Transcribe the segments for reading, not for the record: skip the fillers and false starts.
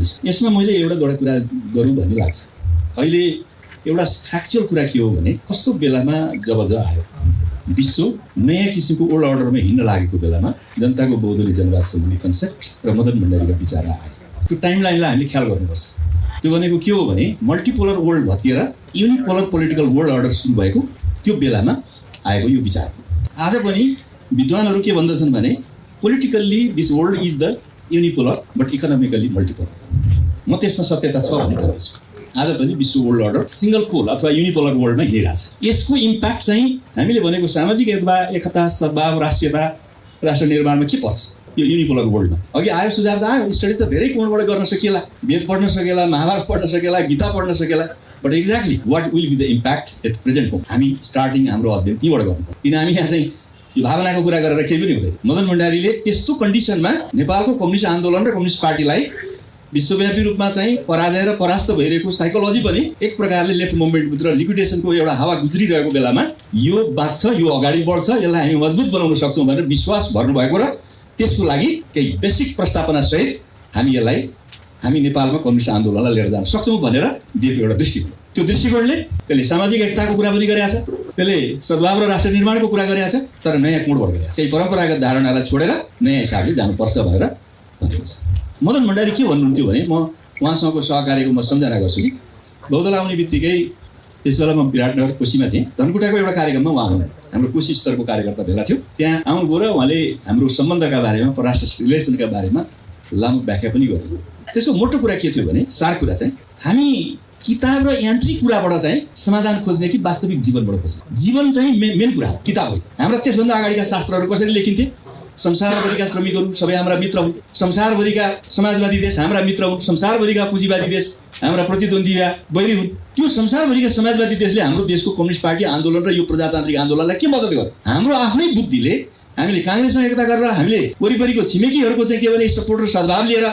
भन्ने छ। यसमा मैले एउटा कुरा गरौँ भन्ने लाग्छ। अहिले एउटा फ्याक्चुअल कुरा के हो भने कस्तो बेलामा जब आयो विश्व नयाँ किसिमको ओल्ड अर्डरमा हिँड्न लागेको बेलामा जनताको बहुदलीय जनवाद सम्बन्धी कन्सेप्ट र मदन भण्डारीका विचार आयो। त्यो टाइमलाइनलाई हामीले ख्याल गर्नुपर्छ। त्यो भनेको के हो भने मल्टिपोलर वर्ल्ड भत्किएर युनिपोलर पोलिटिकल वर्ल्ड अर्डर सुरु भएको त्यो बेलामा आएको यो विचार। आज पनि विद्वानहरू के भन्दछन् भने politically this world is the unipolar but economically multipolar. म त्यसमा सत्यता छ भन्ने ठान्छु। आज पनि विश्व वर्ल्ड अर्डर सिंगल पोल अथवा युनिपोलर वर्ल्डमा हिँडिरहेछ। यसको इम्प्याक्ट चाहिँ हामीले भनेको सामाजिक एकता सद्भाव राष्ट्रियता राष्ट्र निर्माणमा के पर्छ यो युनिपोलर वर्ल्डमा। अघि आयो सुझाव त आयो, स्टडी त धेरै कोणबाट गर्न सकिएला, वेद पढ्न सकेला, महाभारत पढ्न सकेला, गीता पढ्न सकेला, but exactly what will be the impact at present हामी स्टार्टिङ हाम्रो अध्ययन त्यहीँबाट गर्नुपर्छ। किन हामी यहाँ चाहिँ यो भावनाको कुरा गरेर केही पनि हुँदैन। मदन भण्डारीले त्यस्तो कन्डिसनमा नेपालको कम्युनिस्ट आन्दोलन र कम्युनिस्ट पार्टीलाई विश्वव्यापी रूपमा चाहिँ पराजय र परास्त भइरहेको साइकोलोजी पनि एक प्रकारले लेफ्ट मुभमेन्टभित्र लिक्विडेसनको एउटा हावा गुज्रिरहेको बेलामा यो बाँच्छ, यो अगाडि बढ्छ, यसलाई हामी मजबुत बनाउन सक्छौँ भनेर विश्वास भर्नुभएको र त्यसको लागि केही बेसिक प्रस्तावना सहित हामी नेपालमा कम्युनिस्ट आन्दोलनलाई लिएर जान सक्छौँ भनेर दिएको एउटा दृष्टिकोण। त्यो दृष्टिकोणले त्यसले सामाजिक एकताको कुरा पनि गरेको छ, त्यसले सद्भाव र राष्ट्र निर्माणको कुरा गरेको छ, तर नयाँ कोणबाट गरेको छ। त्यही परम्परागत धारणालाई छोडेर नयाँ हिसाबले जानुपर्छ भनेर भनेको छ। मदन भण्डारी के भन्नुहुन्थ्यो भने म उहाँसँगको सहकार्यको म सम्झना गर्छु कि बौद्धल आउने बित्तिकै त्यसबेला म विराटनगर कोशीमा थिएँ। धनकुटाको एउटा कार्यक्रममा उहाँ आउनुभयो। हाम्रो कोशी स्तरको कार्यकर्ता भेला थियो। त्यहाँ आउनुभयो र उहाँले हाम्रो सम्बन्धका बारेमा परराष्ट्र रिलेसनका बारेमा लामो व्याख्या पनि गर्नुभयो। त्यसको मोटो कुरा के थियो भने सार कुरा चाहिँ हामी किताब र यान्त्रिक कुराबाट चाहिँ समाधान खोज्ने कि वास्तविक जीवनबाट खोज्ने। जीवन चाहिँ मेन कुरा हो, किताब हो। हाम्रा त्यसभन्दा अगाडिका शास्त्रहरू कसरी लेखिन्थे? संसारभरिका श्रमिकहरू सबै हाम्रा मित्र हुन्, संसारभरिका समाजवादी देश हाम्रा मित्र हुन्, संसारभरिका पुँजीवादी देश हाम्रा प्रतिद्वन्दी वा बैरी हुन्। त्यो संसारभरिका समाजवादी देशले हाम्रो देशको कम्युनिस्ट पार्टी आन्दोलन र यो प्रजातान्त्रिक आन्दोलनलाई के मद्दत गर्यो? हाम्रो आफ्नै बुद्धिले हामीले काङ्ग्रेससँग एकता गरेर हामीले वरिपरिको छिमेकीहरूको चाहिँ के भने सपोर्ट र सद्भाव लिएर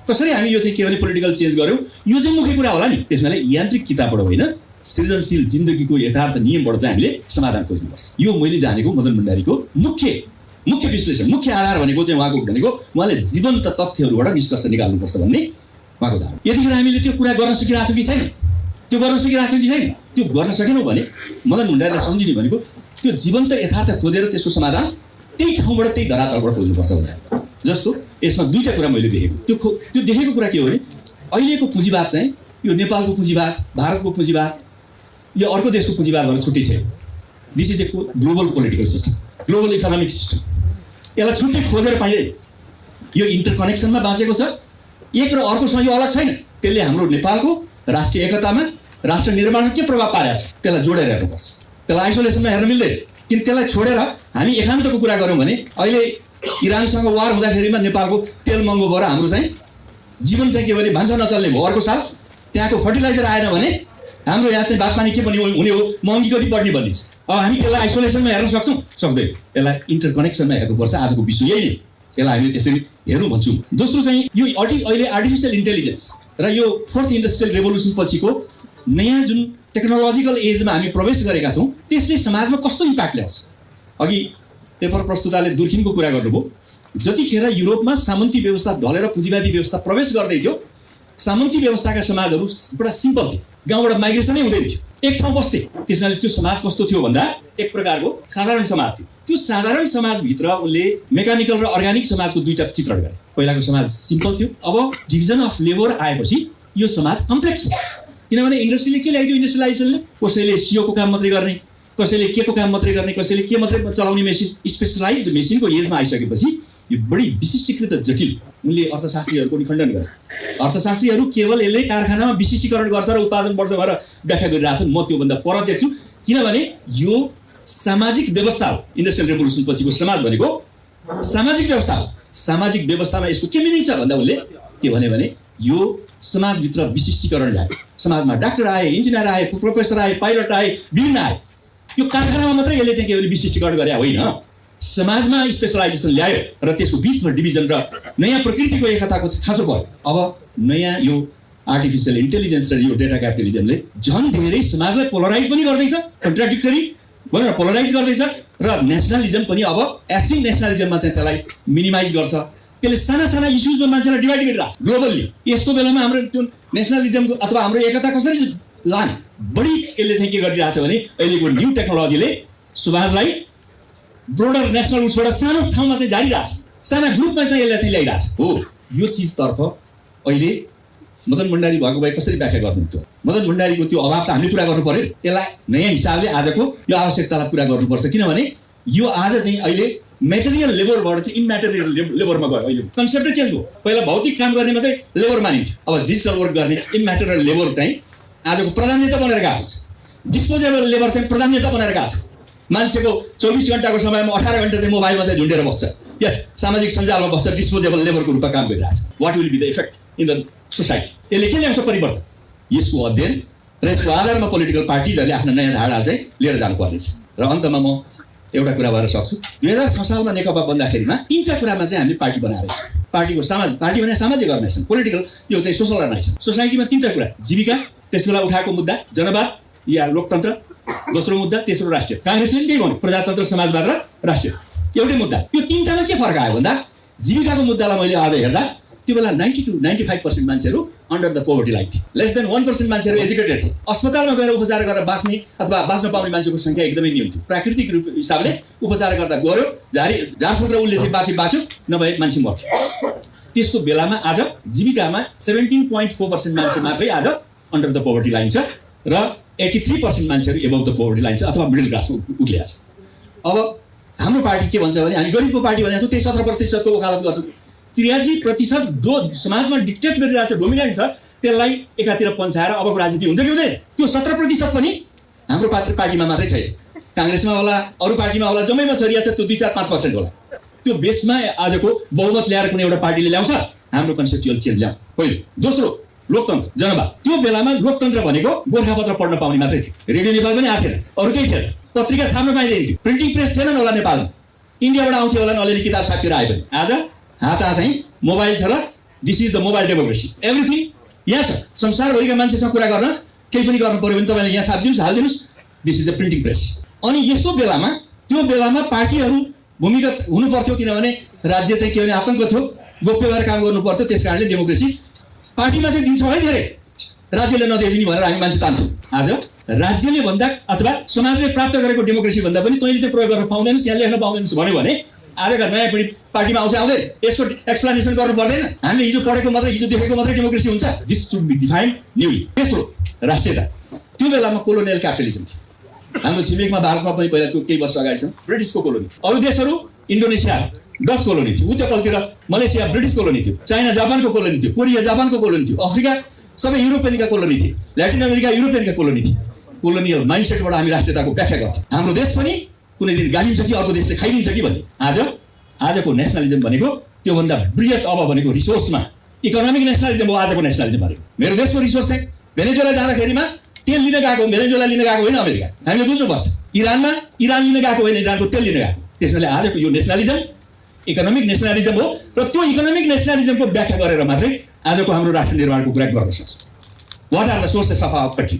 कसरी हामी यो चाहिँ के भने पोलिटिकल चेन्ज गर्यौँ, यो चाहिँ मुख्य कुरा होला नि। त्यसमा यान्त्रिक किताबबाट होइन, सृजनशील जिन्दगीको यथार्थ नियमबाट चाहिँ हामीले समाधान खोज्नुपर्छ। यो मैले जानेको मदन भण्डारीको मुख्य विश्लेषण, मुख्य आधार भनेको चाहिँ उहाँको भनेको उहाँले जीवन्त तथ्यहरूबाट निष्कर्ष निकाल्नुपर्छ भन्ने उहाँको धारणा। यतिखेर हामीले त्यो कुरा गर्न सकिरहेको छौँ कि छैन? त्यो गर्न सकिरहेको छौँ कि छैन? त्यो गर्न सकेनौँ भने मदन भण्डारीलाई सम्झिने भनेको त्यो जीवन्त यथार्थ खोजेर त्यसको समाधान त्यही ठाउँबाट त्यही धरातलबाट खोज्नुपर्छ भने जस्तो यसमा दुईवटा कुरा मैले देखेको। त्यो देखेको कुरा के हो भने अहिलेको पुँजीवाद चाहिँ यो नेपालको पुँजीवाद, भारतको पुँजीवाद, यो अर्को देशको पुँजीवाद भनेर छुट्टै छ। This is a global political system, global economic system. यसलाई छुट्टै खोजेर पाइँदैन। यो इन्टरकनेक्सनमा बाँचेको छ, एक र अर्कोसँग यो अलग छैन। त्यसले हाम्रो नेपालको राष्ट्रिय एकतामा राष्ट्र निर्माणमा के प्रभाव पारेको छ त्यसलाई जोडेर हेर्नुपर्छ। त्यसलाई आइसोलेसनमा हेर्न मिल्दैन। किन त्यसलाई छोडेर हामी एकान्तको कुरा गऱ्यौँ भने अहिले इरानसँग वार हुँदाखेरिमा नेपालको तेल महँगो भएर हाम्रो चाहिँ जीवन चाहिँ के भने भान्सा नचल्ने भयो। अर्को साल त्यहाँको फर्टिलाइजर आएन भने हाम्रो यहाँ चाहिँ बागपानी के पनि हुने हो, महँगी कति बढ्ने भन्ने छ। अब हामी त्यसलाई आइसोलेसनमा हेर्न सक्छौँ? सक्दैन। यसलाई इन्टरकनेक्सनमा हेर्नुपर्छ। आजको विश्व यही नै, यसलाई हामीले त्यसरी हेरौँ भन्छौँ। दोस्रो चाहिँ यो अहिले आर्टिफिसियल इन्टेलिजेन्स र यो फोर्थ इन्डस्ट्रियल रेभोल्युसन पछिको नयाँ जुन टेक्नोलोजिकल एजमा हामी प्रवेश गरेका छौँ त्यसले समाजमा कस्तो इम्प्याक्ट ल्याउँछ। अघि पेपर प्रस्तुताले दुर्खिनको कुरा गर्नुभयो। जतिखेर युरोपमा सामन्ती व्यवस्था ढलेर पुँजीवादी व्यवस्था प्रवेश गर्दै थियो, सामन्ती व्यवस्थाका समाजहरू बडा सिम्पल थिए, गाउँबाट माइग्रेसनै हुँदैन थियो, एक ठाउँ बस्थे। त्यसमाले त्यो समाज कस्तो थियो भन्दा एक प्रकारको साधारण समाज थियो। त्यो साधारण समाजभित्र उनले मेकानिकल र अर्ग्यानिक समाजको दुईवटा चित्रण गरे। पहिलाको समाज सिम्पल थियो, अब डिभिजन अफ लेबर आएपछि यो समाज कम्प्लेक्स भयो। किनभने इन्डस्ट्रीले के ल्याइदियो? इन्डस्ट्रियलाइजेसनले कसैले सिओको काम मात्रै गर्ने, कसैले के को काम मात्रै गर्ने, कसैले के मात्रै चलाउने मेसिन, स्पेसलाइज्ड मेसिनको एजमा आइसकेपछि यो बढी विशिष्टीकृत जटिल उनले अर्थशास्त्रीहरूको पनि खण्डन गरे। अर्थशास्त्रीहरू केवल यसले कारखानामा विशिष्टीकरण गर्छ र उत्पादन बढ्छ भनेर व्याख्या गरिरहेछन्। म त्योभन्दा पर देख्छु। किनभने यो सामाजिक व्यवस्था हो। इन्डस्ट्रियल रेभोल्युसन पछिको समाज भनेको सामाजिक व्यवस्था हो। सामाजिक व्यवस्थामा यसको के मिनिङ छ भन्दा उनले के भने यो समाजभित्र विशिष्टीकरण ल्यायो। समाजमा डाक्टर आए, इन्जिनियर आए, प्रोफेसर आए, पाइलट आए, विभिन्न आए। यो कारखानामा मात्रै यसले चाहिँ के भने विशिष्टीकरण गरे होइन, समाजमा स्पेसलाइजेसन ल्यायो र त्यसको बिचमा डिभिजन र नयाँ प्रकृतिको एकताको खाँचो पर्यो। अब नयाँ यो आर्टिफिसियल इन्टेलिजेन्स र यो डेटा क्यापिटलिजमले झन् धेरै समाजलाई पोलराइज पनि गर्दैछ, कन्ट्राडिक्टरी भनेर पोलराइज गर्दैछ र नेसनलिजम पनि अब एथिक नेसनलिजममा चाहिँ त्यसलाई मिनिमाइज गर्छ त्यसले साना साना इस्युजमा मान्छेलाई डिभाइड गरिरहेको छ ग्लोबल्ली। यस्तो बेलामा हाम्रो त्यो नेसनलिजमको अथवा हाम्रो एकता कसरी लाने बढी यसले चाहिँ के गरिरहेको छ भने अहिलेको न्यू टेक्नोलोजीले समाजलाई ब्रोडर नेसनल उसबाट सानो ठाउँमा चाहिँ झारिरहेछ, साना ग्रुपमा चाहिँ यसलाई चाहिँ ल्याइरहेछ हो। यो चिजतर्फ अहिले मदन भण्डारी भएको भए कसरी व्याख्या गर्नुहुन्थ्यो? मदन भण्डारीको त्यो अभाव त हामीले पुरा गर्नु पर्यो। यसलाई नयाँ हिसाबले आजको यो आवश्यकतालाई पुरा गर्नुपर्छ, किनभने यो आज चाहिँ अहिले मेटेरियल लेबरबाट चाहिँ इमेटेरियल लेबरमा गयो। अहिले कन्सेप्टै चेन्ज भयो। पहिला भौतिक काम गर्ने मात्रै लेबर मानिन्थ्यो, अब डिजिटल वर्क गर्ने इमेटेरियल लेबर चाहिँ आजको प्राधान्यता बनेर गएको छ। डिस्पोजेबल लेबर चाहिँ प्राधान्यता बनेर गएको छ। मान्छेको 24 घण्टाको समयमा 18 घण्टा चाहिँ मोबाइलमा चाहिँ झुन्डेर बस्छ या सामाजिक सञ्जालमा बस्छ, डिस्पोजेबल लेबरको रूपमा काम गरिरहेछ। What will be the effect in the society? यसले के ल्याउँछ परिवर्तन? यसको अध्ययन र यसको आधारमा पोलिटिकल पार्टिजहरूले आफ्ना नयाँ धारणाहरू चाहिँ लिएर जानुपर्नेछ। र अन्तमा म एउटा कुरा भन्न सक्छु, 2006 सालमा नेकपा बन्दाखेरिमा 3टा कुरामा चाहिँ हामीले पार्टी बनाएर पार्टीको पार्टी भने सामाजिक अर्गनाइजेसन, पोलिटिकल यो चाहिँ सोसल अर्गनाइजेसन। सोसाइटीमा 3टा कुरा, जीविका, त्यसको लागि उठाएको मुद्दा जनवाद या लोकतन्त्र, दोस्रो मुद्दा, तेस्रो राष्ट्रिय। काङ्ग्रेसले पनि त्यही भन्यो, प्रजातन्त्र, समाजवाद र राष्ट्रिय, एउटै मुद्दा। यो 3टामा के फरक आयो भन्दा जीविकाको मुद्दालाई मैले आज हेर्दा त्यो बेला 90 to 95% मान्छेहरू अन्डर द पोभर्टी लाइन थिए, लेस देन 1% मान्छेहरू एजुकेटेड थिए। अस्पतालमा गएर उपचार गरेर बाँच्ने अथवा बाँच्न पाउने मान्छेको सङ्ख्या एकदमै न्यून थियो। प्राकृतिक रूप हिसाबले उपचार गर्दा गऱ्यो, झारफुक र उसले चाहिँ बाँच्यो, नभए मान्छे मर्थ्यो। त्यस्तो बेलामा आज जीविकामा 17.4% मान्छे मात्रै आज अन्डर द पोभर्टी लाइन छ र 83% मान्छेहरू एबभ द पोभर्टी लाइन छ अथवा मिडल क्लासमा उक्लिएको छ। अब हाम्रो पार्टी के भन्छ भने हामी गरिबको पार्टी भनेको छौँ, त्यही 17% वकालत गर्छौँ। 83% जो समाजमा डिक्टेट गरिरहेको छ, डोमिनेन्ट छ, त्यसलाई एकातिर पन्छाएर अबको राजनीति हुन्छ कि हुँदैन? त्यो 17% पनि हाम्रो पार्टीमा मात्रै छैन, काङ्ग्रेसमा होला, अरू पार्टीमा होला, जम्मैमा छरिया छ। त्यो 2-4-5% होला। त्यो बेसमा आजको बहुमत ल्याएर कुनै एउटा पार्टीले ल्याउँछ, हाम्रो कन्सेप्चुअल चेन्ज ल्याउँ पहिलो। दोस्रो लोकतन्त्र, जनवाद। त्यो बेलामा लोकतन्त्र भनेको गोर्खापत्र पढ्न पाउने मात्रै थियो, रेडियो नेपाल पनि आएको थिएन, अरू केही थिएन, पत्रिका छाप्न पाइँदैन थियो, प्रिन्टिङ प्रेस थिएन होला नेपालमा, इन्डियाबाट आउँथ्यो होला अलिअलि किताब छापिएर आयो भने। आज हात चाहिँ मोबाइल छ र this is the mobile democracy, everything यहाँ छ। संसारभरिका मान्छेसँग कुरा गर्न केही पनि गर्नु पऱ्यो भने तपाईँले यहाँ छापिदिनुहोस्, हालिदिनुहोस्, this is the printing press. अनि यस्तो बेलामा त्यो बेलामा पार्टीहरू भूमिगत हुनु पर्थ्यो, किनभने राज्य चाहिँ के भने आतङ्क थियो, गोप्य भएर काम गर्नु पर्थ्यो। त्यस कारणले डेमोक्रेसी पार्टीमा चाहिँ दिन्छ है धेरै, राज्यले नदिने भनेर हामी मान्छे तान्थ्यौँ। आज राज्यले भन्दा अथवा समाजले प्राप्त गरेको डेमोक्रेसी भन्दा पनि तैँले चाहिँ प्रयोग गर्न पाउँदैनस्, यहाँ लेख्न पाउँदैनस् भन्यो भने आजका नयाँ पिँढी पार्टीमा आउँछ आउँदैन? यसको एक्सप्लेनेसन गर्नु पर्दैन? हामीले हिजो पढेको मात्रै, हिजो देखेको मात्रै डेमोक्रेसी हुन्छ? This should be defined newly. तेस्रो राष्ट्रियता। त्यो बेलामा कोलोनियल क्यापिटलिजम थियो हाम्रो छिमेकमा, भारतमा पनि पहिला त्यो केही वर्ष अगाडिसम्म ब्रिटिसको कोलोनी। अरू देशहरू इन्डोनेसिया डच कोलोनी थियो, उत्तरपट्टितिर मलेसिया ब्रिटिस कोलोनी थियो, चाइना जापानको कोलोनी थियो, कोरिया जापानको कोलोनी थियो, अफ्रिका सबै युरोपियनका कोलोनी थिए, ल्याटिन अमेरिका युरोपियनका कोलोनी थिए। कोलोनियल माइन्डसेटबाट हामी राष्ट्रियताको व्याख्या गर्छौँ। हाम्रो देश पनि कुनै दिन गालिन्छ कि अर्को देशले खाइदिन्छ कि भन्ने। आजको नेसनलिजम भनेको त्योभन्दा बृहत अब भनेको रिसोर्समा इकोनोमिक नेसनलिजम हो। आजको नेसनलिजम भनेको मेरो देशको रिसोर्स चाहिँ भेनेजुएला जाँदाखेरिमा तेल लिन गएको, भेनेजुएला लिन गएको होइन अमेरिका, हामीले बुझ्नुपर्छ। इरानमा इरान लिन गएको होइन, इरानको तेल लिन गएको। त्यसैले आजको यो नेसनलिजम इकोनोमिक नेसनलिजम हो र त्यो इकोनोमिक नेसनलिजमको व्याख्या गरेर मात्रै आजको हाम्रो राष्ट्र निर्माणको कुरा गर्न सक्छौँ। What are the sources of our country?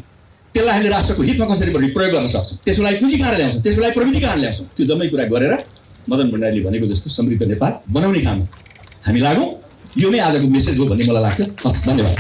त्यसलाई हामीले राष्ट्रको हितमा कसरी प्रयोग गर्न सक्छौँ, त्यसको लागि पुँजी कहाँ ल्याउँछौँ, त्यसको लागि प्रविधि कहाँ ल्याउँछौँ, त्यो जम्मै कुरा गरेर मदन भण्डारीले भनेको जस्तो समृद्ध नेपाल बनाउने काममा हामी लागौँ। यो नै आजको मेसेज हो भन्ने मलाई लाग्छ। हस्, धन्यवाद।